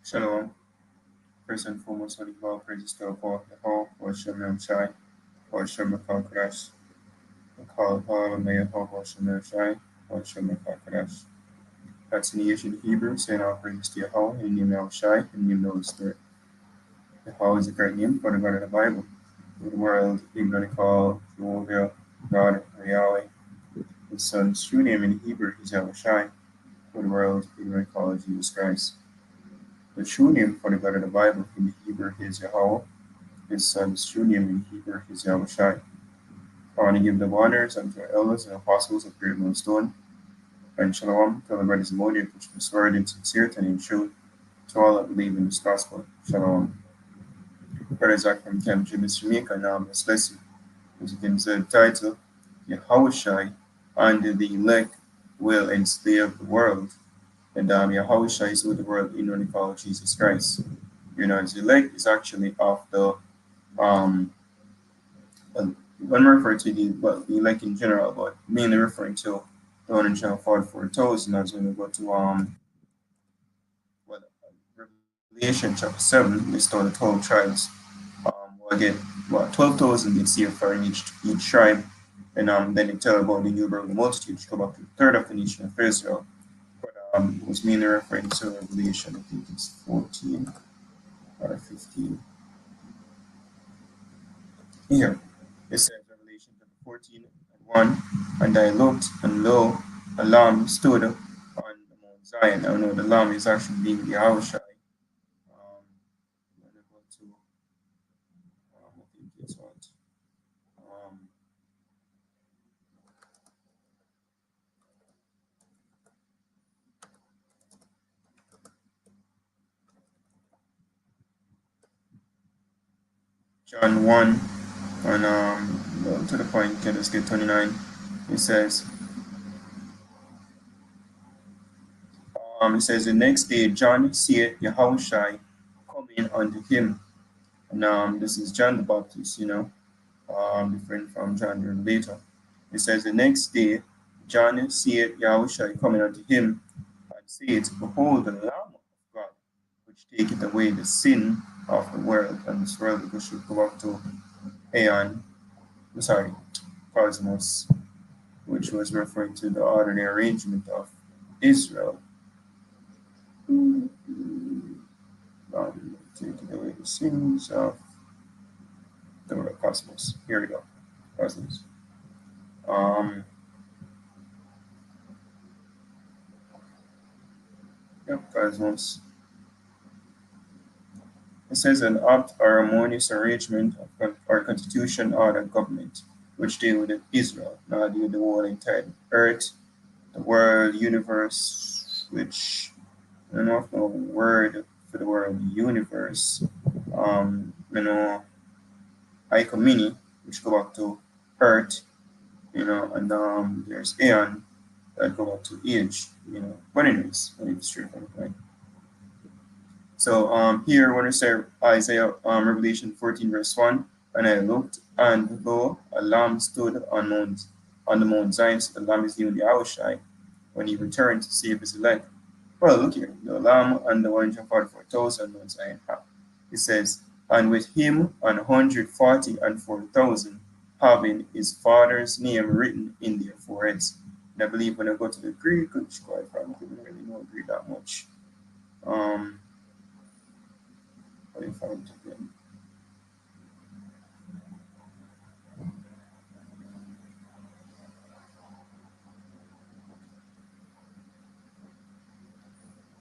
Shalom. First and foremost, I give all praises to our God, the whole, or Shem Shai, or Shem Kakash. The call of all of Mayaho, or Shem Shai, or Shem Kakash. That's in the ancient Hebrew, saying all praises to Yahweh, in the name of Shai, in the name of the Spirit. Yahweh is a great name for the God of the Bible. In the world, even going to call Jehovah, God, or Yahweh. His son's true name in Hebrew is Yahawashi. For the world, even going to call Jesus Christ. The true name for the God of the Bible in the Hebrew is Yahweh. His son's true name in Hebrew is Yahawashi. I want to give the honors unto our elders and apostles of Great Millstone, and shalom to the brothers and motive which was word in sincerity and in truth to all that believe in this gospel. Shalom. Brother Zach from Camp Jim Jamaica, now let's listen. As you can see the title, Yahawashi and the elect will enslave the world. And Yahawashi is with the world in what they call Jesus Christ. You know, his elect is actually of the when referring to the elect in general, but mainly referring to the 144,000 as when we go to well, Revelation chapter 7, they start the 12 tribes. We'll get 12,000 get saved for in each tribe, and then they tell about the new birth of the multitude, which come up to a third of the nation of Israel. But it was mainly referring to Revelation, I think it's 14 or 15. Here, it says Revelation chapter 14 and 1, and I looked, and lo, a lamb stood on the Mount Zion. I know the lamb is actually being the Yahawashi. When I go to, I think it's what, um, John 1, and to the point, can just get 29. It says, the next day John seeth Yahawashi coming unto him. And this is John the Baptist, different from John the Revelator. It says, the next day John seeth Yahawashi coming unto him, and saith, Behold, the Lamb of God, which taketh away the sin of the world. And this world, because should go back to Cosmos, which was referring to the ordinary arrangement of Israel. Taking away the sins of the world, Cosmos. Here we go, Cosmos. Cosmos. It says an apt or harmonious arrangement of, or constitution or the government which deal with Israel, not deal with the whole entire earth, the world, universe, which I don't know if no word for the word universe. Ikomini, which go back to earth, and there's Aeon that go back to age, But anyways, I need to straight from the point. So here when we say Isaiah Revelation 14 verse 1, and I looked, and lo, a lamb stood on the Mount Zion. So the lamb is given the Yahawashi when he returned to save his elect. Well, look here, the lamb and the 144,000 Mount Zion have. It says, and with him 144,000 having his father's name written in their foreheads. And I believe when I go to the Greek, which quite frankly, I don't really know Greek that much. What if I would again?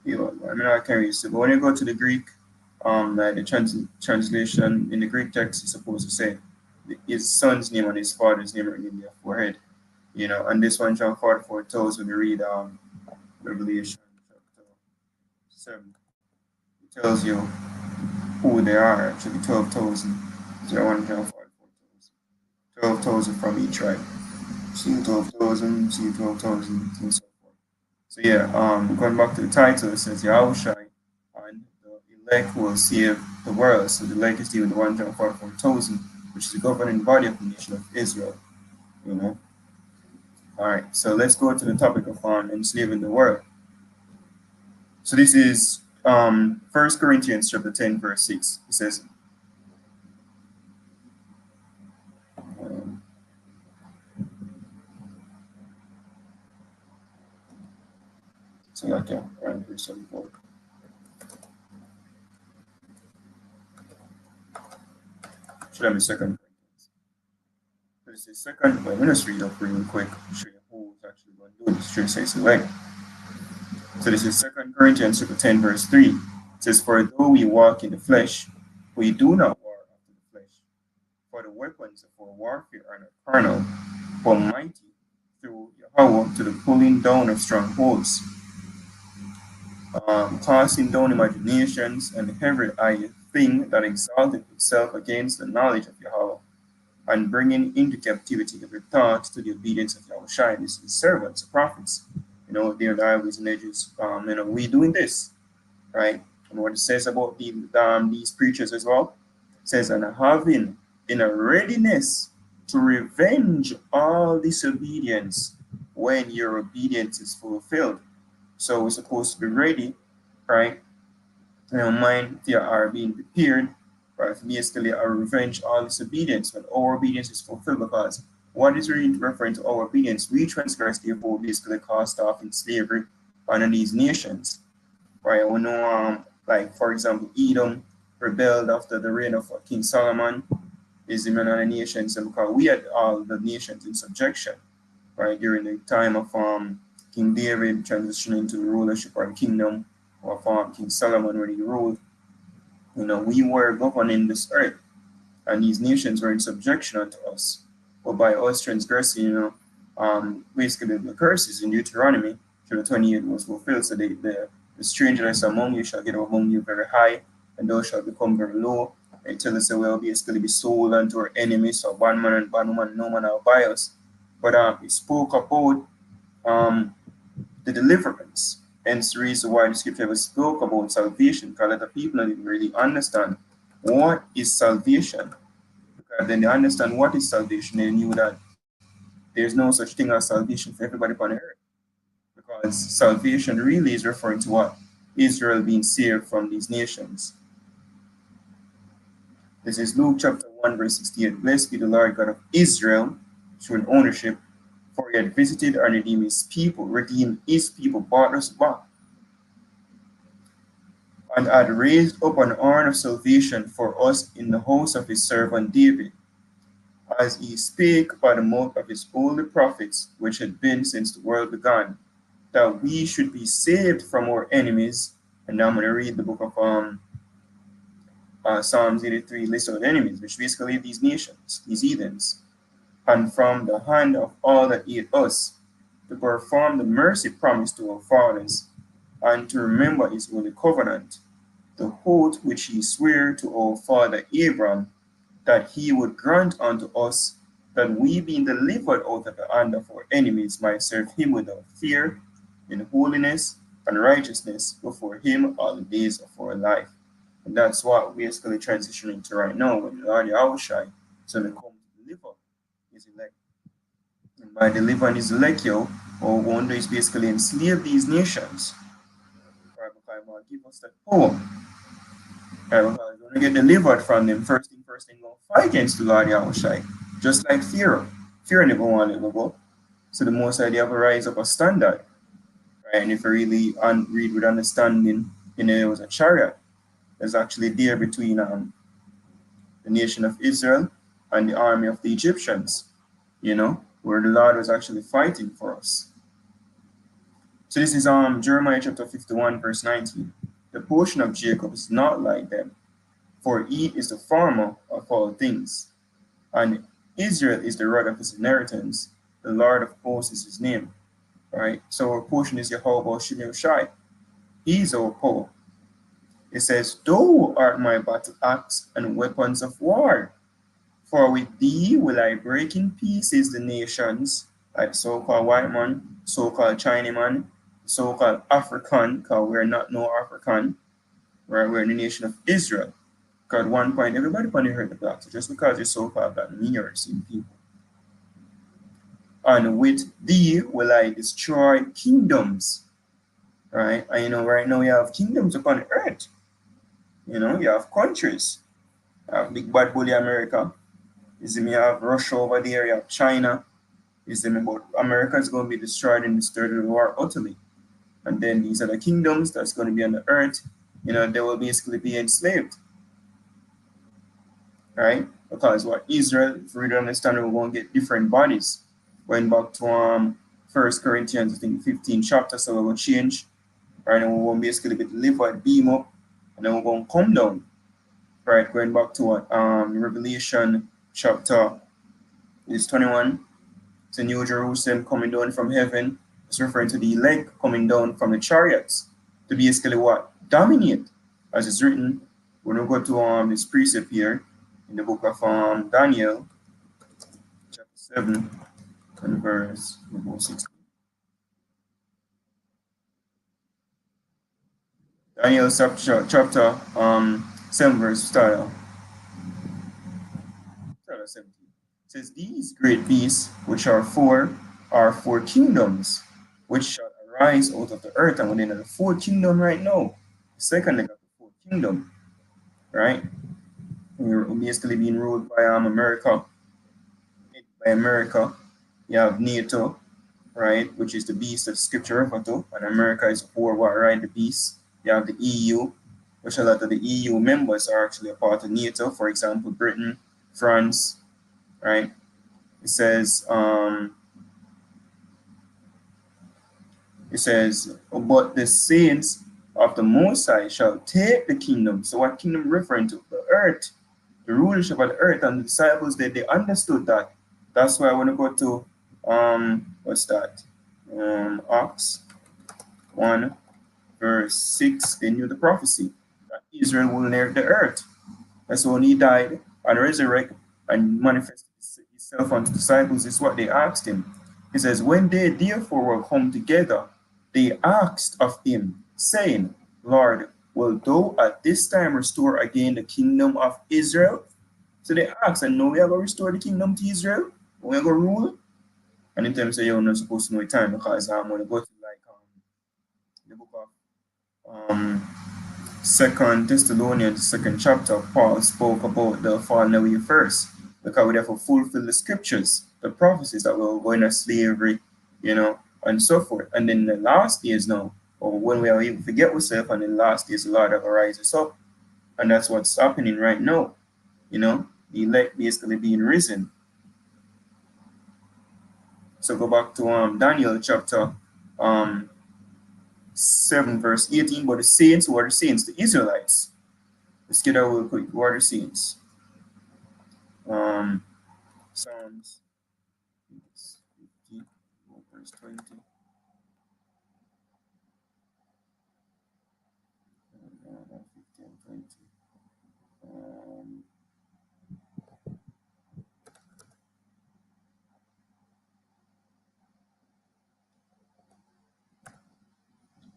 I mean, I can't read it, but when you go to the Greek, like the translation in the Greek text is supposed to say his son's name and his father's name written in their forehead, and this one, John 44, tells when you read Revelation chapter 7, it tells you who they are, actually 12,000. There one John 44,000. 12,000 from each tribe. See 12,000, see 12,000, and so forth. So yeah, going back to the title, it says Yahawashi and the elect will save the world. So the elect is dealing with the 144,000, which is the governing body of the nation of Israel. All right, so let's go to the topic of enslaving the world. So this is 1 Corinthians chapter 10, verse 6. It says, um, so like, yeah, around verse 74. Should have been 2 Corinthians. So this is second, well, I'm going to read up real quick to show you who's actually going to do this. Should say so, right? So this is 2 Corinthians chapter 10, verse 3. It says, for though we walk in the flesh, we do not war after the flesh. For the weapons of our warfare are not carnal, but mighty through Yahweh to the pulling down of strongholds, casting down imaginations and every high thing that exalted itself against the knowledge of Yahweh, and bringing into captivity every thought to the obedience of Yahawashi. This is servants, prophets. They're the highways and edges. We doing this, right? And what it says about these preachers as well, it says, and having in a readiness to revenge all disobedience when your obedience is fulfilled. So we're supposed to be ready, right? Mind they are being prepared, right? Basically, a revenge all disobedience when our obedience is fulfilled. Because what is really referring to our obedience? We transgress, therefore, basically cast off in slavery under these nations, right? We know, like for example, Edom rebelled after the reign of King Solomon. Is the man of the nations, and because we had all the nations in subjection, right, during the time of King David transitioning into the rulership or the kingdom of King Solomon when he ruled. We were governing this earth, and these nations were in subjection unto us. But by us transgressing, basically the curses in Deuteronomy chapter 28 was fulfilled. So the stranger that's among you shall get among you very high, and thou shalt become very low. They tell us that we'll basically be sold unto our enemies, so bondman and bondwoman, no man will buy us. But we spoke about the deliverance. Hence the reason why the scripture ever spoke about salvation, because a lot of people didn't really understand what is salvation. Because then they understand what is salvation, they knew that there's no such thing as salvation for everybody upon the earth. Because salvation really is referring to what? Israel being saved from these nations. This is Luke chapter 1, verse 68. Blessed be the Lord God of Israel, showing ownership, for he had visited and redeemed his people, brought us back, and had raised up an horn of salvation for us in the house of his servant David, as he spake by the mouth of his holy prophets, which had been since the world began, that we should be saved from our enemies. And now I'm going to read the book of Psalms 83, list of enemies, which basically these nations, these heathens, and from the hand of all that hate us, to perform the mercy promised to our fathers, and to remember his holy covenant, the oath which he sware to our father Abraham, that he would grant unto us, that we, being delivered out of the hand of our enemies, might serve him without fear, in holiness and righteousness before him all the days of our life. And that's what we're basically transitioning to right now, when the Lord Yahawashi is going to come to deliver his elect. And by delivering his elect, or one day is basically enslave these nations. Right, because God give us that power. Right, because when we get delivered from them, first thing, go fight against the Lord Yahawashi. Just like Pharaoh. Pharaoh never wanted to go. So the most idea have to rise up a standard. Right? And if you really read with understanding, there was a chariot that's actually there between the nation of Israel and the army of the Egyptians, where the Lord was actually fighting for us. So this is Jeremiah chapter 51, verse 19. The portion of Jacob is not like them, for he is the farmer of all things, and Israel is the rod of his inheritance. The Lord of hosts is his name. Right? So our portion is Yahawashi. He is our power. It says, thou art my battle axe and weapons of war. For with thee will I break in pieces the nations, like so-called white man, so-called Chinaman, so-called African, because we're not no African, right? We're in the nation of Israel. Because at one point, everybody probably heard the black. So just because you're so-called black, you're the same people. And with thee will I destroy kingdoms, right? And right now you have kingdoms upon earth. You have countries. You have big bad bully America. You see me, you have Russia over there, you have China. You see me, but America is going to be destroyed in this third world war utterly. And then these other kingdoms that's going to be on the earth, they will basically be enslaved, right? Because what Israel, if we really understand, we're going to get different bodies. Going back to First Corinthians, I think 15 chapter, so we're going to change, right? And we're going to basically be delivered, beam up, and then we're going to come down, right? Going back to what Revelation chapter is 21. It's a New Jerusalem coming down from heaven. It's referring to the elect coming down from the chariots to basically what? Dominate. As it's written, when we go to this precept here in the book of Daniel, chapter 7, and verse 16. Daniel chapter 7, verse style. 17. It says, these great beasts, which are four kingdoms, which shall arise out of the earth. And within the fourth kingdom right now, the second leg of the fourth kingdom, right? We're basically being ruled by America. By America, you have NATO, right, which is the beast that scripture refer to, and America is poor what ride the beast. You have the EU, which a lot of the EU members are actually a part of NATO. For example, Britain, France, right? It says, but the saints of the Most High shall take the kingdom. So what kingdom referring to? The earth, the rulership of the earth, and the disciples, they understood that. That's why I want to go to, what's that? Acts 1, verse 6, they knew the prophecy that Israel will inherit the earth. And so when he died and resurrected and manifested himself unto the disciples, is what they asked him. He says, when they therefore were come together, they asked of him, saying, Lord, will thou at this time restore again the kingdom of Israel? So they asked, and now we are going to restore the kingdom to Israel? We are going to rule? And in terms of you're not supposed to know the time, because I'm going to go to like the book of Second Thessalonians, second chapter. Paul spoke about the falling away first, because we therefore fulfill the scriptures, the prophecies that we're going to slavery, and so forth. And then the last days now, or when we are able to forget ourselves, and in the last days, the Lord will rise us up. And that's what's happening right now. The elect basically being risen. So go back to Daniel chapter 7, verse 18. But the saints, who are the saints? The Israelites. Let's get that real quick. Who are the saints? Psalms 50, verse 20.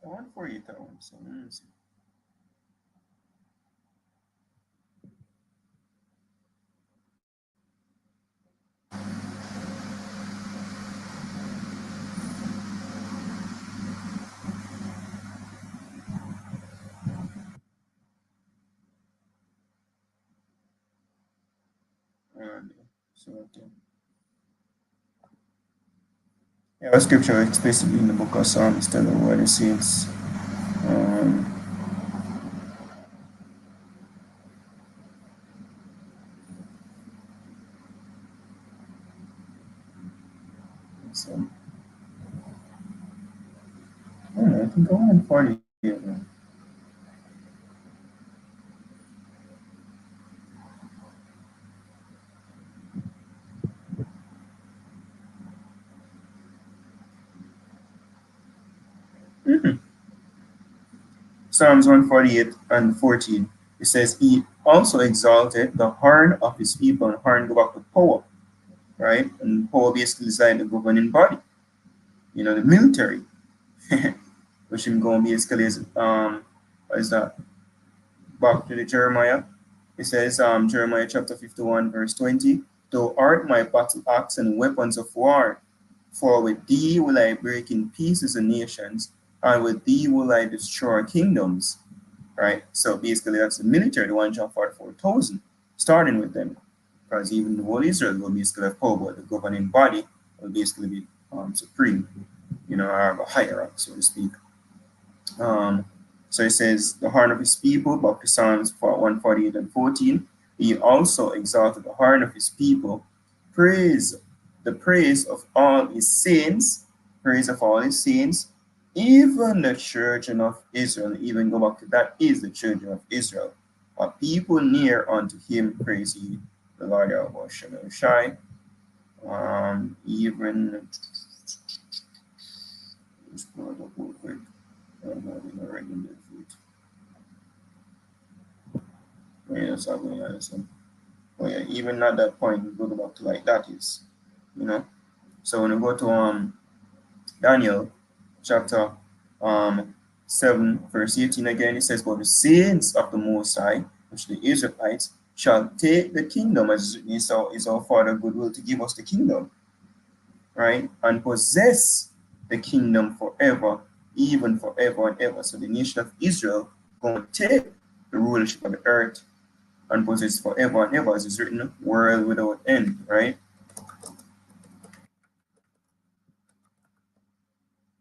I want for you that one. So let me see. So okay. Yeah, the scripture explicitly in the book of Psalms telling where the saints. So, I think I want 40 here. Psalms 148 and 14. It says, he also exalted the horn of his people, and horn go back to power, right? And power basically is like the governing body, the military, which him going basically is, what is that? Back to the Jeremiah. It says, Jeremiah chapter 51, verse 20, thou art my battle axe and weapons of war, for with thee will I break in pieces the nations, and with thee will I destroy kingdoms. Right? So basically, that's the military, the 144,000, starting with them. Because even the whole Israel will basically have power, but the governing body will basically be supreme, or a hierarchy, so to speak. Um, so it says, the heart of his people, back to Psalms 148 and 14. He also exalted the heart of his people, praise the praise of all his saints, praise of all his saints, even the children of Israel. Even go back to that is the children of Israel. A people near unto him, praise ye the Lord Yahawashi. Even just pull it up real quick. I'm having a regular food. Yeah, so I'm going to but yeah, even at that point, we go back to like that is, you know. So when we go to Daniel chapter um 7, verse 18 again, it says, but the saints of the Most High, which the Israelites, shall take the kingdom, as is our Father goodwill to give us the kingdom, right? And possess the kingdom forever, even forever and ever. So the nation of Israel going to take the rulership of the earth and possess forever and ever, as is written, world without end, right?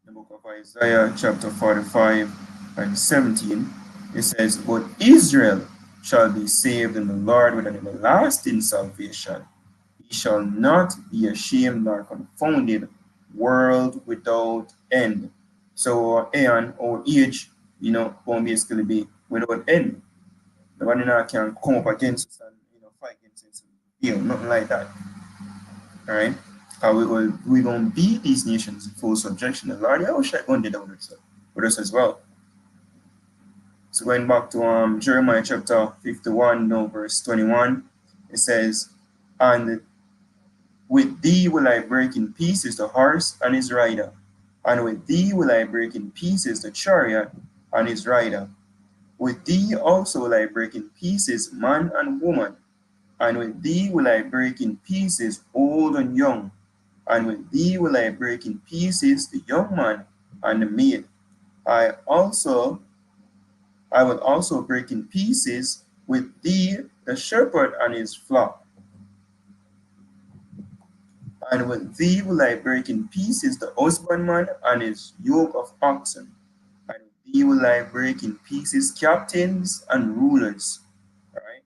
The book of Isaiah, chapter 45 and 17, it says, but Israel shall be saved in the Lord with an everlasting salvation. He shall not be ashamed nor confounded, world without end. So our aeon, our age, going to basically be without end. Nobody now can come up against us and fight against us. Nothing like that. All right. We're going to beat these nations in full subjection. The Lord Yahawashi going to do that with us as well. So going back to Jeremiah chapter 51, no, verse 21, it says, and with thee will I break in pieces the horse and his rider, and with thee will I break in pieces the chariot and his rider. With thee also will I break in pieces man and woman, and with thee will I break in pieces old and young, and with thee will I break in pieces the young man and the maid. I will also break in pieces with thee the shepherd and his flock. And with thee will I break in pieces the husbandman and his yoke of oxen. And with thee will I break in pieces captains and rulers. Right?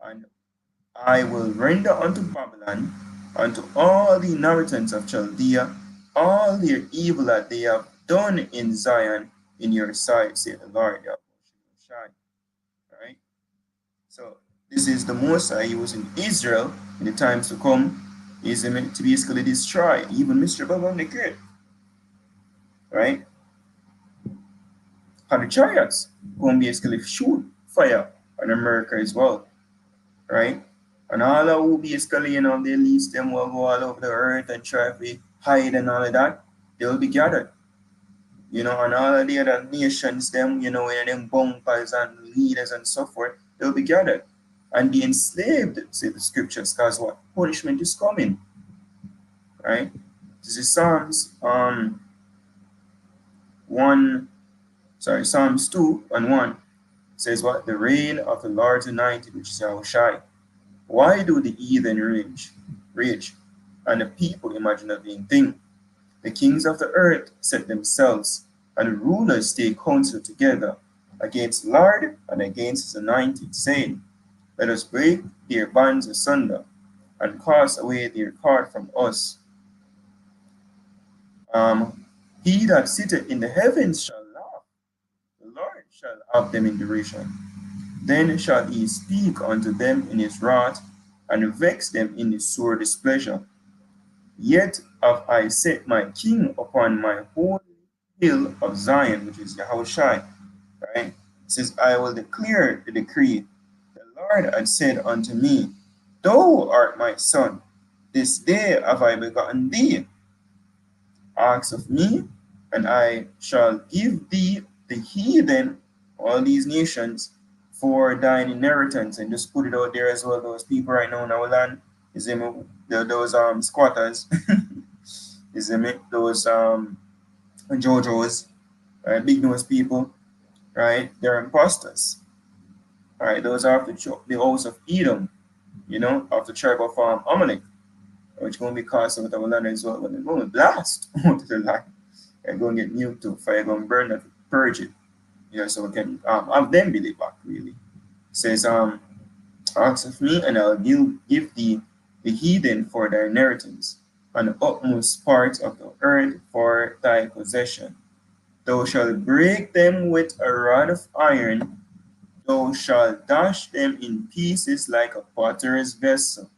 And I will render unto Babylon, unto all the inhabitants of Chaldea, all their evil that they have done in Zion in your sight, said the Lord. Right? So this is the Most High using Israel in the times to come, is to basically destroy even Mr. Babylon the Great. Right? And the chariots going to basically shoot fire on America as well. Right? And all of who basically, they least them will go all over the earth and try to hide and all of that, they will be gathered. And all of the other nations, them, them bunkers and leaders and so forth, they'll be gathered and be enslaved, say the scriptures, because what? Punishment is coming. Right? This is Psalms Psalms 2 and 1 says what? The reign of the Lord's anointed, which is Yahawashi. Why do the heathen rage, and the people imagine a vain thing? The kings of the earth set themselves, and the rulers take counsel together against the Lord and against his anointed, saying, let us break their bands asunder, and cast away their cord from us. He that sitteth in the heavens shall laugh, the Lord shall have them in derision. Then shall he speak unto them in his wrath, and vex them in his sore displeasure. Yet have I set my king upon my holy hill of Zion, which is Yahawashi. Right? It says, I will declare the decree. The Lord had said unto me, thou art my son. This day have I begotten thee. Ask of me, and I shall give thee the heathen, all these nations, for thine inheritance. And just put it out there as well, those people right now in our land, is those squatters, is those and JoJo's, right? Big nose people, right? They're imposters, right? Those are of the house of Edom, of the tribe of Amalek, which going to be cast out of our land as well. When they're going to blast out of the land and go and get nuked to fire, going to burn it, purge it, so we can have them be the back, really. It says, ask of me, and I'll give thee the heathen for thy inheritance, and the utmost parts of the earth for thy possession. Thou shalt break them with a rod of iron, thou shalt dash them in pieces like a potter's vessel.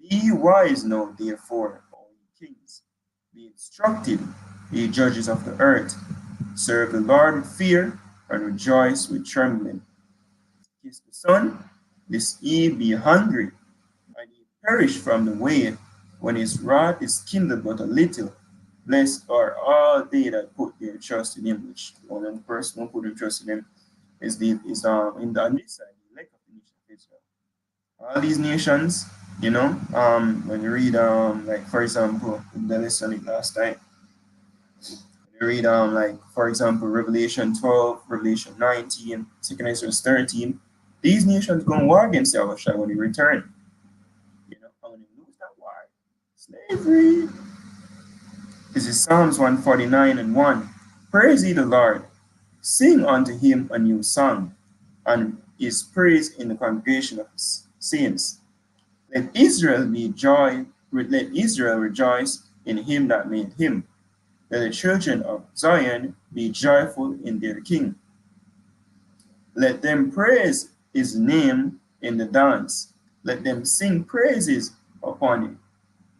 Be wise now, therefore, O ye kings, be instructed, ye judges of the earth. Serve the Lord with fear, and rejoice with trembling. Kiss the Son, lest ye be hungry, and ye perish from the way, when his wrath is kindled but a little. Blessed are all they that put their trust in him, which the only person who put their trust in him is in the on this side, the elect of the nation of Israel. All these nations, when you read like for example, the lesson last time, you read like for example Revelation 12, Revelation 19, 2 Ezra 13, these nations go and war against Yahawashi when they return. And when they lose that war, slavery. This is Psalms 149 and 1. Praise ye the Lord, sing unto him a new song, and his praise in the congregation of his saints. Let Israel rejoice in him that made him. Let the children of Zion be joyful in their king. Let them praise his name in the dance. Let them sing praises upon him,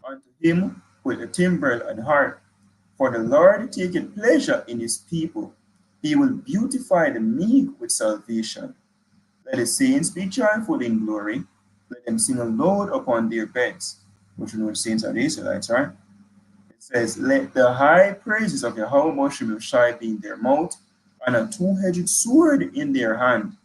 unto him with a timbrel and harp. For the Lord taketh pleasure in his people. He will beautify the meek with salvation. Let the saints be joyful in glory. Let them sing aloud upon their beds. Which we know the saints are the Israelites, right? It says, let the high praises of Yahawashi be in their mouth, and a two-edged sword in their hand,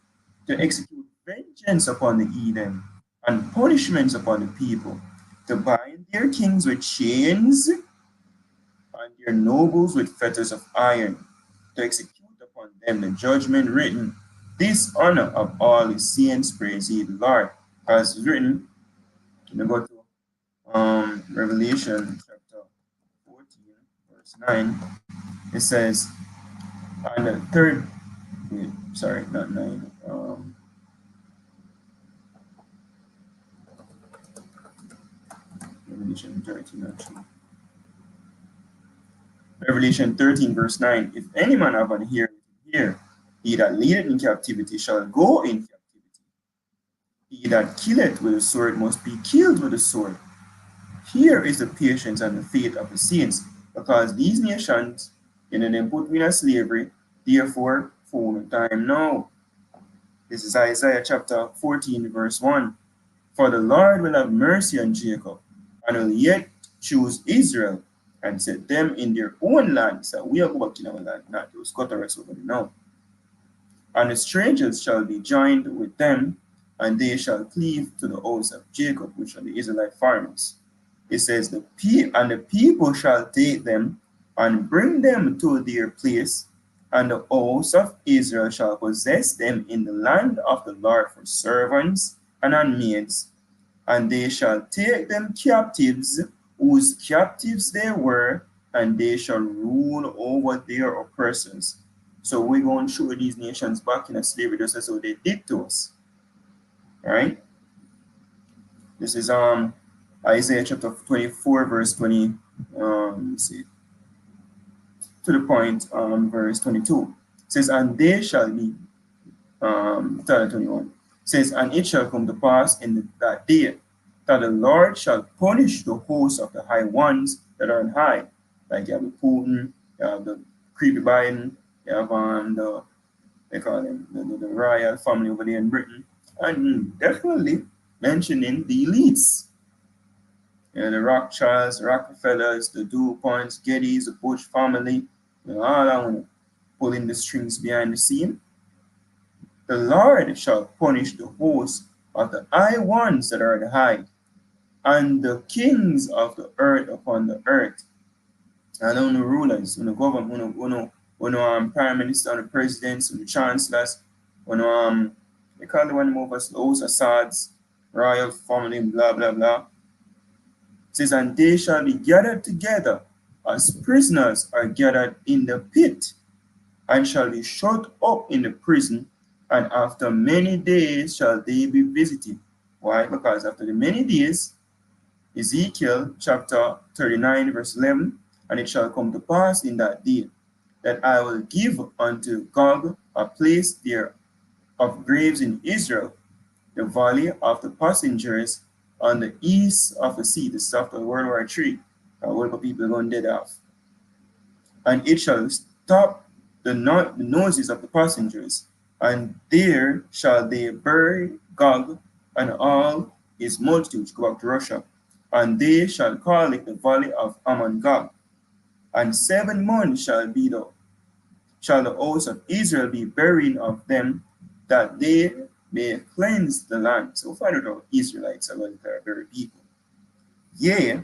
to execute vengeance upon the heathen, and punishments upon the people, to bind their kings with chains, and their nobles with fetters of iron, to execute upon them the judgment written. This honor of all his saints praise ye the Lord. As written, you go to Revelation chapter 14, verse 9. It says, on the third, sorry, not 9. Revelation 13, actually. Revelation 13, verse 9. If any man have an ear, hear. He that leadeth in captivity shall go in captivity. He that killeth with the sword must be killed with the sword. Here is the patience and the faith of the saints, because these nations, them put me in slavery, therefore, for the time now. This is Isaiah chapter 14, verse 1. For the Lord will have mercy on Jacob, and will yet choose Israel, and set them in their own land. So we are back in our land, not those scatterers over there now. And the strangers shall be joined with them, and they shall cleave to the house of Jacob, which are the Israelite foreigners. It says, and the people shall take them and bring them to their place, and the house of Israel shall possess them in the land of the Lord for servants and handmaids, and they shall take them captives, whose captives they were, and they shall rule over their oppressors. So we're going to show these nations back in slavery just as what they did to us. Right? This is Isaiah chapter 24, verse 20. See, to the point, verse 22. It says, and they shall be, 21. It says, and it shall come to pass in that day that the Lord shall punish the hosts of the high ones that are on high. Like you have the Putin, you have the creepy Biden, you have they call them the royal family over there in Britain, and definitely mentioning the elites. The Rothschilds, Rockefellers, the DuPonts, Gettys, the Bush family, all that one pulling the strings behind the scene. The Lord shall punish the hosts of the high ones that are on high, and the kings of the earth upon the earth. and on the rulers, on the government, prime minister, on the presidents, on the chancellors, on they call the one over house Assad's royal family, blah blah blah. It says, and they shall be gathered together as prisoners are gathered in the pit, and shall be shut up in the prison, and after many days shall they be visited. Why? Because after the many days, Ezekiel chapter 39, verse 11, and it shall come to pass in that day that I will give unto Gog a place there of graves in Israel, the valley of the passengers on the east of the sea. This is after World War III. A lot of people going dead off. And it shall stop the noses of the passengers, and there shall they bury Gog and all his multitudes. Go back to Russia. And they shall call it the valley of Ammon Gog. And 7 months shall the house of Israel be burying of them, that they may cleanse the land. So find out how Israelites are going to bury people. Yea,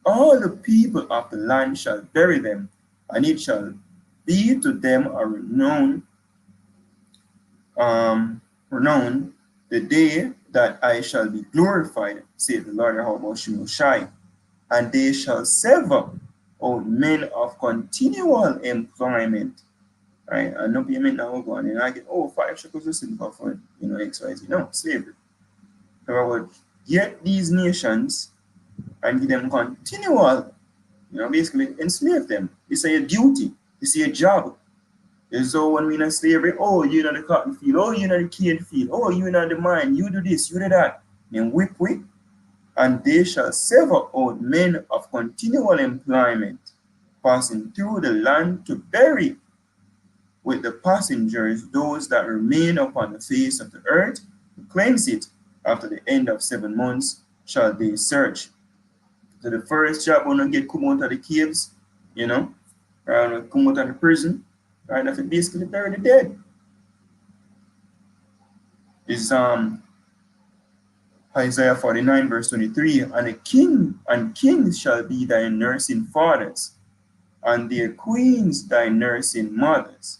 all the people of the land shall bury them, and it shall be to them a renown the day that I shall be glorified, saith the Lord Yahawashi. And they shall sever out men of continual employment. Right? And no payment now will go on. And I get, 5 shekels a silver for, XYZ. No, slavery. So I would get these nations and give them continual, basically enslave them. It's a duty. It's a job. It's all when we in slavery, you know the cotton field, you know the cane field, you know the mine, you do this, you do that. Then whip. And they shall sever out men of continual employment, passing through the land to bury with the passengers those that remain upon the face of the earth, to cleanse it. After the end of 7 months shall they search. So the first job when you get come out of the caves, come out of the prison, right? If it basically bury the dead. Is Isaiah 49, verse 23, and a king and kings shall be thy nursing fathers, and their queens thy nursing mothers.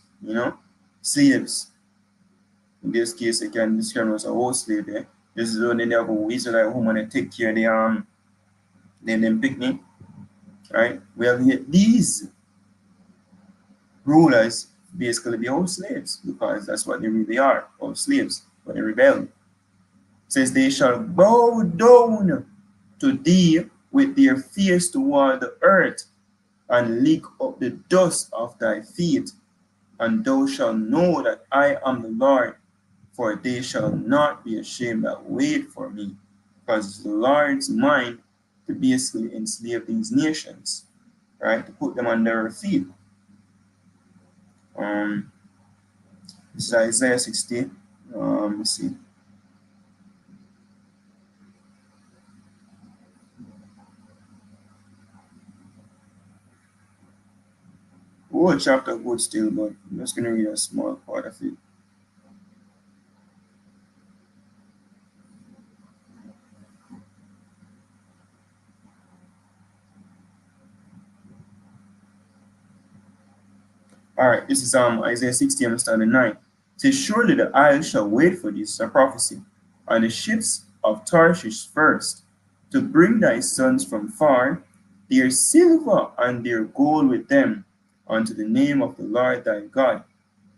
Slaves. In this case, they can describe as a whole slave there. This is when they have a Israelite woman that take care of them picnic. Right? We have here these rulers basically be all slaves, because that's what they really are, all slaves, but they rebel. Says they shall bow down to thee with their face toward the earth, and lick up the dust of thy feet, and thou shalt know that I am the Lord, for they shall not be ashamed that wait for me, because it's the Lord's mind to basically enslave these nations, right? To put them under their feet. This is Isaiah 60. Let's see. Whole chapter good still, but I'm just going to read a small part of it. All right, this is Isaiah 60, I'm starting 9. It says, surely the isles shall wait for this, a prophecy, and the ships of Tarshish first, to bring thy sons from far, their silver and their gold with them, unto the name of the Lord thy God,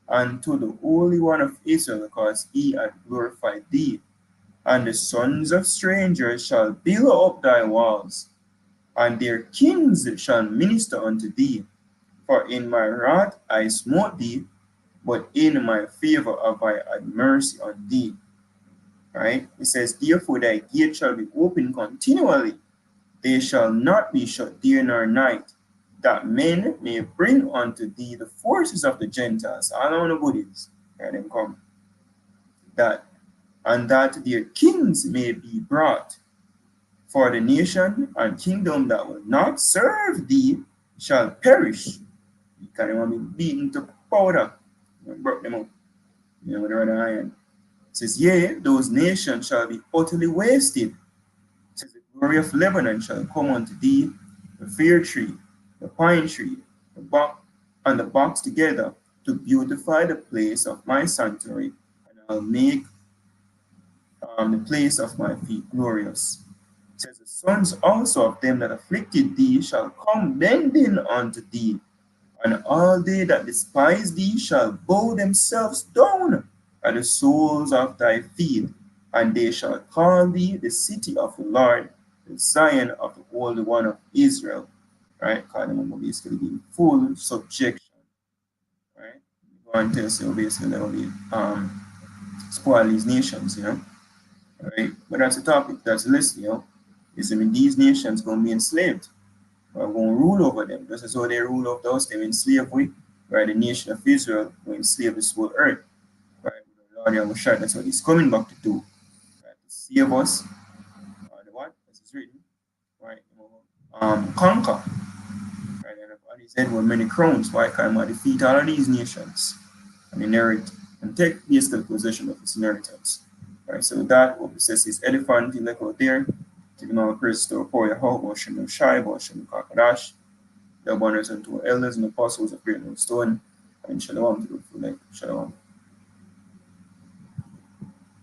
and to the Holy One of Israel, because he hath glorified thee. And the sons of strangers shall build up thy walls, and their kings shall minister unto thee. For in my wrath I smote thee, but in my favor have I had mercy on thee. Right? It says, therefore thy gate shall be open continually, they shall not be shut day nor night, that men may bring unto thee the forces of the Gentiles, all on the goodies, and them come, and that their kings may be brought. For the nation and kingdom that will not serve thee shall perish. You can't want to be beaten to powder. You broke them up. With the other iron. It says, yea, those nations shall be utterly wasted. It says, the glory of Lebanon shall come unto thee, the fair tree, the pine tree, the box, and the box together to beautify the place of my sanctuary, and I'll make the place of my feet glorious. It says, the sons also of them that afflicted thee shall come bending unto thee, and all they that despise thee shall bow themselves down at the soles of thy feet, and they shall call thee the city of the Lord, the Zion of the Holy One of Israel. Right? Because them will basically be in full subjection. Right? Go and tell so basically they will be spoil these nations, Right? But that's a topic, that's a list, Is I mean these nations gonna be enslaved. We're going to rule over them. Just as how they rule over us, they were enslaved with, right? The nation of Israel will enslave this whole earth, right? The Lord Yahawashi, that's what he's coming back to do, right? To save us, the what? As it's written, right? Conquer, right? And upon his head were many crowns. Why can I defeat all of these nations and inherit and take basically possession of his inheritance, right? So with that, what says is edifying the like out there, giving all praise to our poor Yahawashi, Yahawashi, Kakadash, the abundance unto elders and apostles of great stone, and shalom to the full. Shalom.